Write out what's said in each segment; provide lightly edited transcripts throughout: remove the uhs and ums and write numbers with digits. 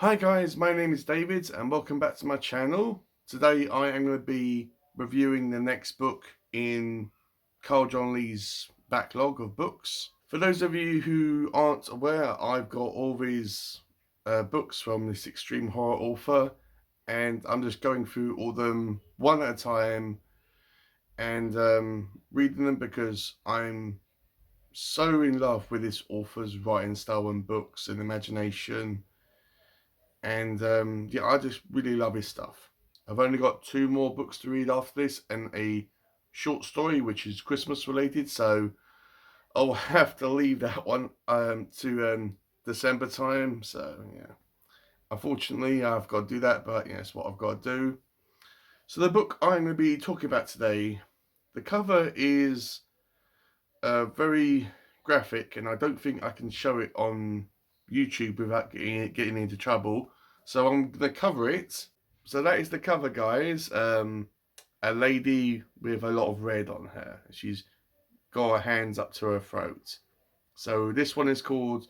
Hi guys, my name is David and welcome back to my channel. Today I am going to be reviewing the next book in Carl John Lee's backlog of books. For those of you who aren't aware, I've got all these books from this extreme horror author, and I'm just going through all of them one at a time and reading them because I'm so in love with this author's writing style and books and imagination. And yeah, I just really love his stuff. I've only got two more books to read after this and a short story which is Christmas related, so I'll have to leave that one to December time. So yeah, unfortunately I've got to do that, but yeah, it's what I've got to do. So the book I'm going to be talking about today, the cover is very graphic, and I don't think I can show it on YouTube without getting into trouble. So I'm gonna cover it. So that is the cover, guys. A lady with a lot of red on her. She's got her hands up to her throat. So this one is called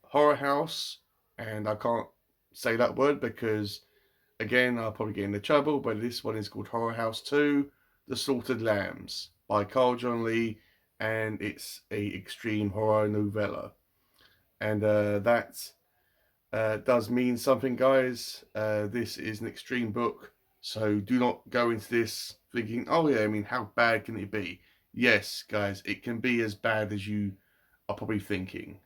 Horror House, and I can't say that word because, again, I'll probably get into trouble. But this one is called Horror House 2: The Slaughtered Lambs by Carl John Lee, and it's a extreme horror novella. And that does mean something, guys. This is an extreme book, so do not go into this thinking, oh yeah, I mean, how bad can it be? Yes, guys, it can be as bad as you are probably thinking.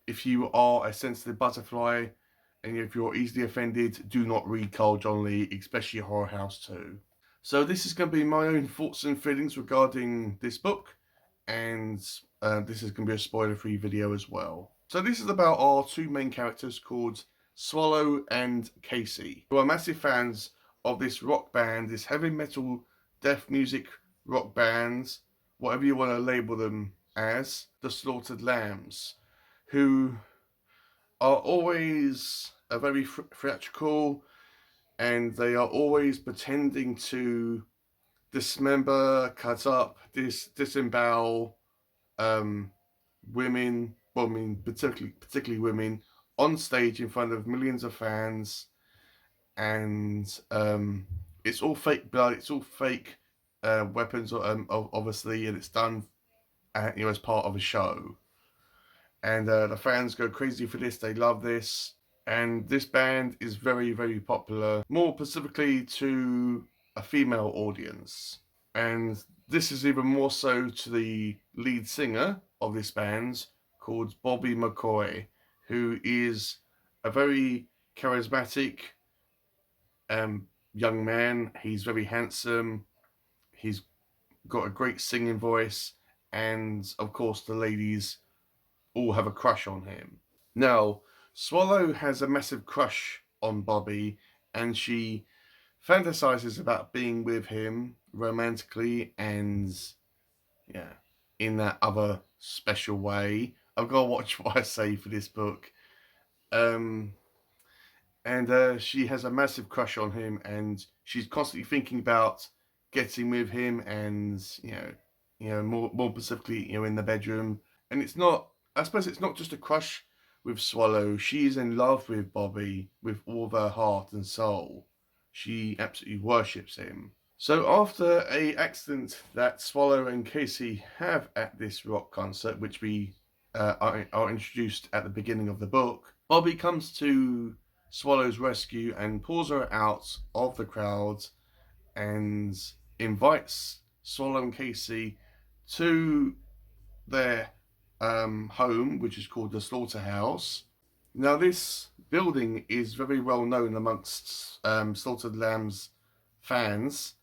If you are a sensitive butterfly and if you're easily offended, do not read Carl John Lee, especially Horror House 2. So this is going to be my own thoughts and feelings regarding this book, and this is going to be a spoiler-free video as well. So this is about our two main characters called Swallow and Casey, who are massive fans of this rock band, this heavy metal death music rock band, whatever you want to label them as, the Slaughtered Lambs, who are always very theatrical, and they are always pretending to dismember, cut up, disembowel women, well, I mean, particularly women, on stage in front of millions of fans, and it's all fake blood, it's all fake weapons, obviously, and it's done, as part of a show. And the fans go crazy for this. They love this, and this band is very, very popular, more specifically to a female audience. And this is even more so to the lead singer of this band, called Bobby McCoy, who is a very charismatic young man. He's very handsome. He's got a great singing voice, and of course the ladies all have a crush on him. Now, Swallow has a massive crush on Bobby, and she fantasizes about being with him romantically and, yeah, in that other special way. I've got to watch what I say for this book. Um, and she has a massive crush on him, and she's constantly thinking about getting with him, and more specifically, in the bedroom. And it's not. I suppose it's not just a crush with Swallow. She's in love with Bobby with all of her heart and soul. She absolutely worships him. So after a accident that Swallow and Casey have at this rock concert, which we are introduced at the beginning of the book, Bobby comes to Swallow's rescue and pulls her out of the crowd and invites Swallow and Casey to their home, which is called the Slaughterhouse. Now, this building is very well known amongst Slaughtered Lambs fans,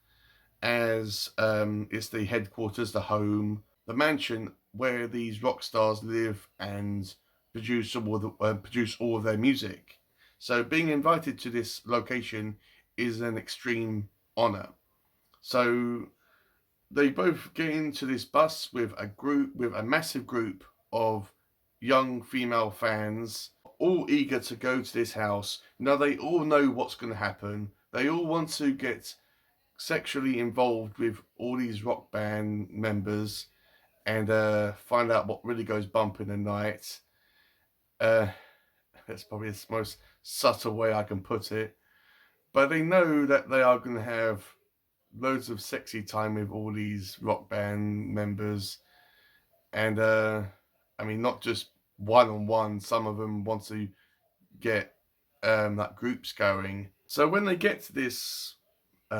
as it's the headquarters, the home, the mansion where these rock stars live and produce all of their music. So being invited to this location is an extreme honor. So they both get into this bus with a massive group of young female fans, all eager to go to this house. Now they all know what's going to happen. They all want to get sexually involved with all these rock band members and find out what really goes bump in the night. Uh, That's probably the most subtle way I can put it. But they know that they are going to have loads of sexy time with all these rock band members. And, I mean, not just one-on-one. Some of them want to get like groups going. So when they get to this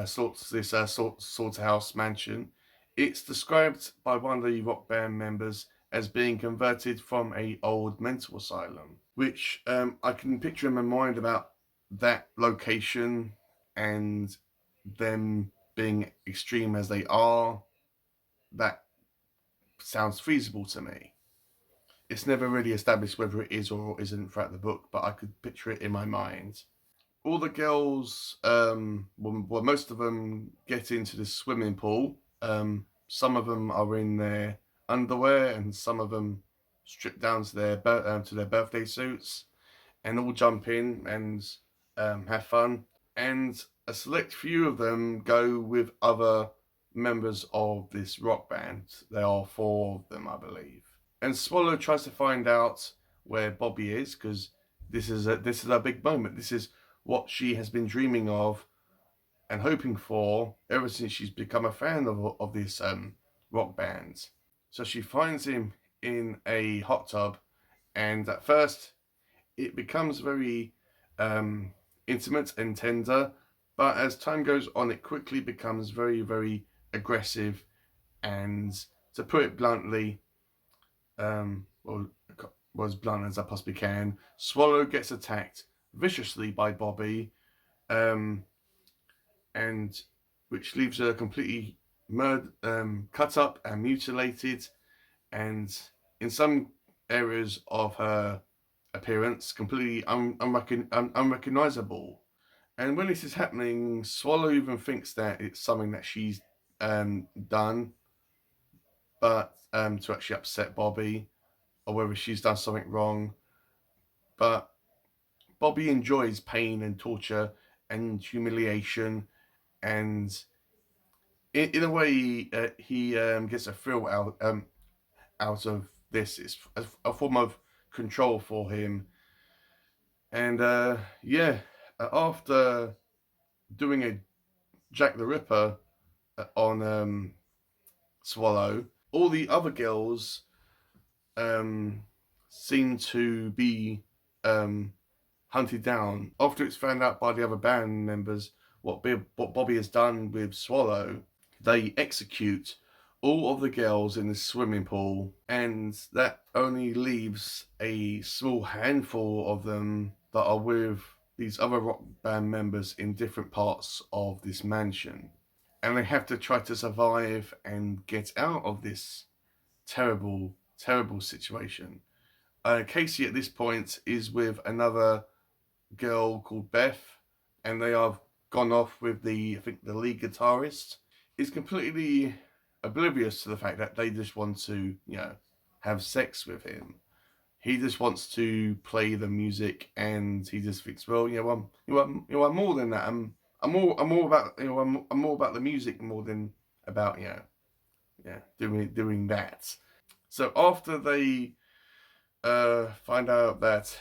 slaughterhouse mansion, it's described by one of the rock band members as being converted from a old mental asylum, which I can picture in my mind about that location and them being extreme as they are. That sounds feasible to me. It's never really established whether it is or isn't throughout the book, but I could picture it in my mind. All the girls, well, most of them get into the swimming pool. Some of them are in their underwear, and some of them strip down to their birthday suits, and all jump in and have fun. And a select few of them go with other members of this rock band. There are 4 of them, I believe. And Swallow tries to find out where Bobby is, because this is a big moment. This is what she has been dreaming of and hoping for ever since she's become a fan of this rock band. So she finds him in a hot tub, and at first it becomes very intimate and tender, but as time goes on, it quickly becomes very, very aggressive. And to put it bluntly, well, as blunt as I possibly can, Swallow gets attacked viciously by Bobby, and which leaves her completely cut up and mutilated, and in some areas of her appearance completely unrecognizable. And when this is happening, Swallow even thinks that it's something that she's done, but to actually upset Bobby, or whether she's done something wrong. But Bobby enjoys pain and torture and humiliation, and in a way, he gets a thrill out of this. It's a form of control for him. And yeah, after doing a Jack the Ripper on Swallow, all the other girls seem to be hunted down. After it's found out by the other band members what Bobby has done with Swallow, they execute all of the girls in the swimming pool, and that only leaves a small handful of them that are with these other rock band members in different parts of this mansion. And they have to try to survive and get out of this terrible, terrible situation. Casey at this point is with another girl called Beth, and they have gone off with I think the lead guitarist. Is completely oblivious to the fact that they just want to, have sex with him. He just wants to play the music, and he just thinks, well, I'm more than that. I'm more about, I'm more about the music more than about, doing that. So after they find out that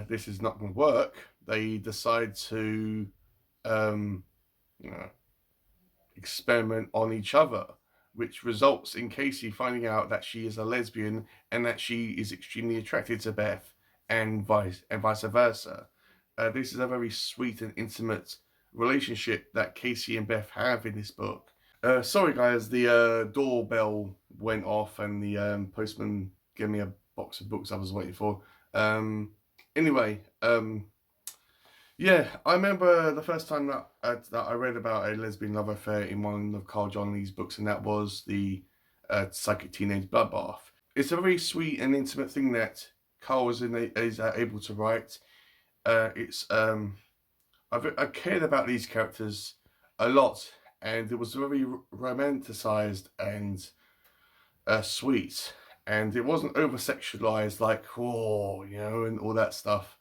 this is not going to work, they decide to, experiment on each other, which results in Casey finding out that she is a lesbian and that she is extremely attracted to Beth, and vice versa. This is a very sweet and intimate relationship that Casey and Beth have in this book. Sorry guys, the doorbell went off and the postman gave me a box of books I was waiting for. Anyway, yeah, I remember the first time that I read about a lesbian love affair in one of Carl John Lee's books, and that was the Psychic Teenage Bloodbath. It's a very sweet and intimate thing that Carl is able to write. I cared about these characters a lot, and it was very romanticized and sweet, and it wasn't over sexualized like and all that stuff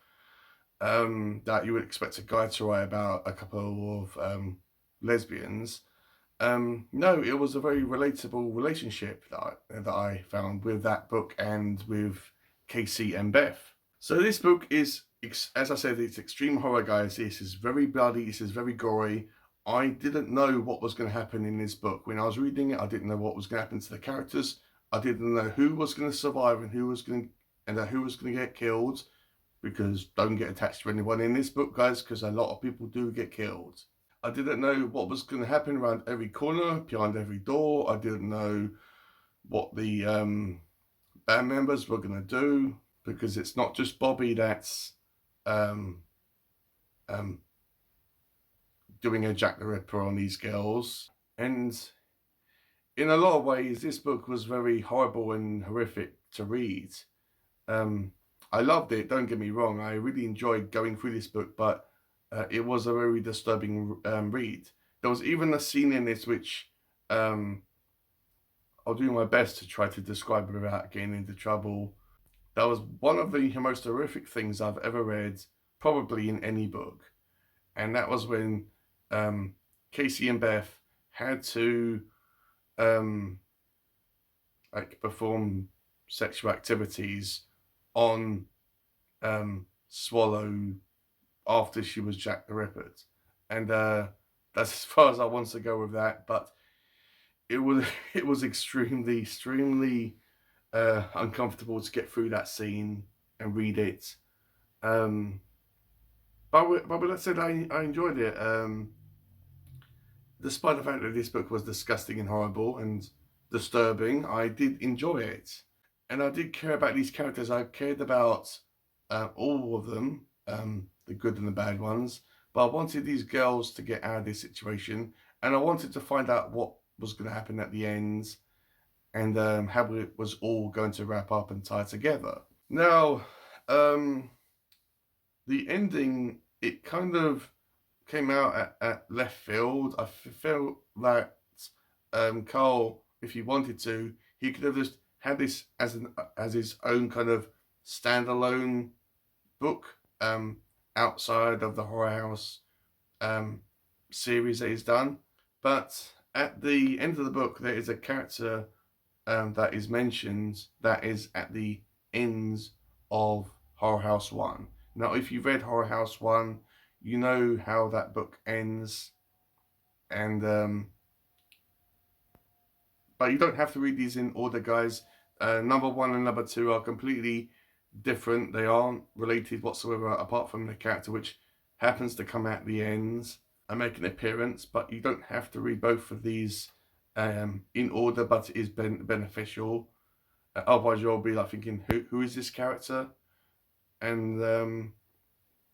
that you would expect a guy to write about a couple of lesbians. No, it was a very relatable relationship that I found with that book and with Casey and Beth. So this book is, as I said, it's extreme horror, guys. This is very bloody. This is very gory. I didn't know what was going to happen in this book. When I was reading it, I didn't know what was going to happen to the characters. I didn't know who was going to survive and who was going to get killed. Because don't get attached to anyone in this book, guys, because a lot of people do get killed. I didn't know what was going to happen around every corner, behind every door. I didn't know what the band members were going to do, because it's not just Bobby that's um, doing a Jack the Ripper on these girls. And in a lot of ways, this book was very horrible and horrific to read. I loved it, don't get me wrong. I really enjoyed going through this book, but it was a very disturbing read. There was even a scene in this which I'll do my best to try to describe without getting into trouble. That was one of the most horrific things I've ever read, probably in any book. And that was when Casey and Beth had to perform sexual activities on Swallow after she was Jack the Ripper. And that's as far as I want to go with that, but it was extremely uncomfortable to get through that scene and read it. But with that said, I enjoyed it. Despite the fact that this book was disgusting and horrible and disturbing, I did enjoy it. And I did care about these characters. I cared about all of them, the good and the bad ones. But I wanted these girls to get out of this situation. And I wanted to find out what was going to happen at the end. And how it was all going to wrap up and tie together. Now, the ending, it kind of came out at left field. I felt that Carl, if he wanted to, he could have just had this as his own kind of standalone book outside of the Horror House series that he's done. But at the end of the book, there is a character that is mentioned that is at the ends of Horror House 1. Now, if you've read Horror House 1, you know how that book ends. And but you don't have to read these in order, guys. Number 1 and number 2 are completely different. They aren't related whatsoever, apart from the character which happens to come at the ends and make an appearance. But you don't have to read both of these in order, but it is beneficial. Otherwise, you'll be like thinking, who is this character? And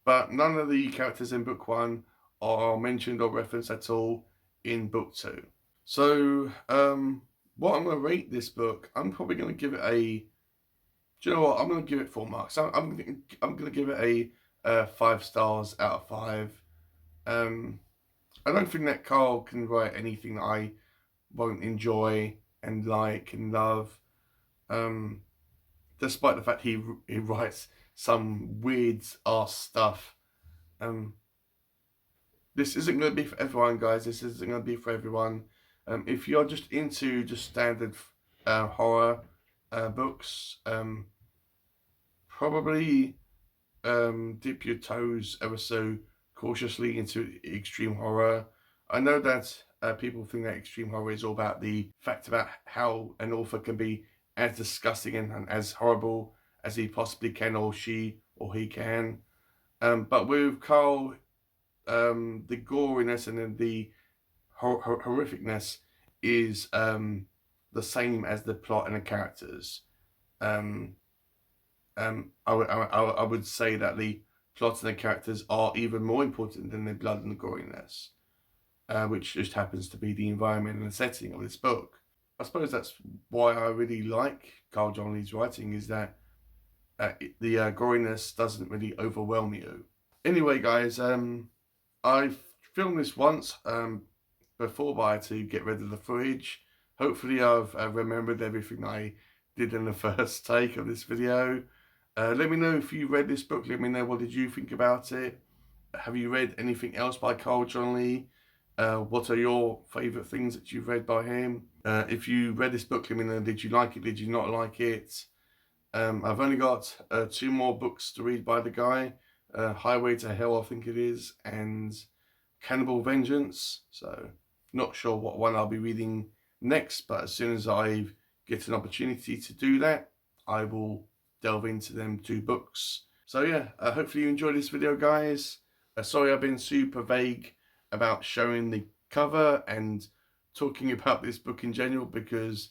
but none of the characters in book 1 are mentioned or referenced at all in book 2. So what I'm going to rate this book, I'm probably going to give it a, do you know what, I'm going to give it 4 marks. I'm going to give it a 5 stars out of 5. I don't think that Carl can write anything that I won't enjoy and like and love. Despite the fact he writes some weird ass stuff. This isn't going to be for everyone, guys. This isn't going to be for everyone. If you're just into just standard horror books, probably dip your toes ever so cautiously into extreme horror. I know that people think that extreme horror is all about the fact about how an author can be as disgusting and as horrible as he possibly can, or she or he can. But with Carl, the goriness and then the horrificness is the same as the plot and the characters. I would say that the plot and the characters are even more important than the blood and the goriness, which just happens to be the environment and the setting of this book. I suppose that's why I really like Carl John Lee's writing, is that the goriness doesn't really overwhelm you. Anyway, guys, I filmed this once before, but I had to get rid of the footage. Hopefully I've remembered everything I did in the first take of this video. Let me know if you read this book. Let me know, what did you think about it? Have you read anything else by Carl John Lee? What are your favourite things that you've read by him? If you read this book, let me know, did you like it? Did you not like it? I've only got 2 more books to read by the guy. Highway to Hell, I think it is, and Cannibal Vengeance. So not sure what one I'll be reading next, but as soon as I get an opportunity to do that, I will delve into them 2 books. So yeah, hopefully you enjoyed this video, guys. Sorry I've been super vague about showing the cover and talking about this book in general, because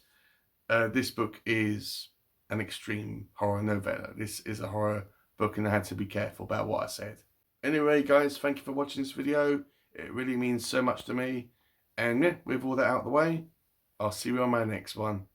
this book is an extreme horror novella. This is a horror book and I had to be careful about what I said. Anyway, guys, thank you for watching this video. It really means so much to me. And yeah, with all that out of the way, I'll see you on my next one.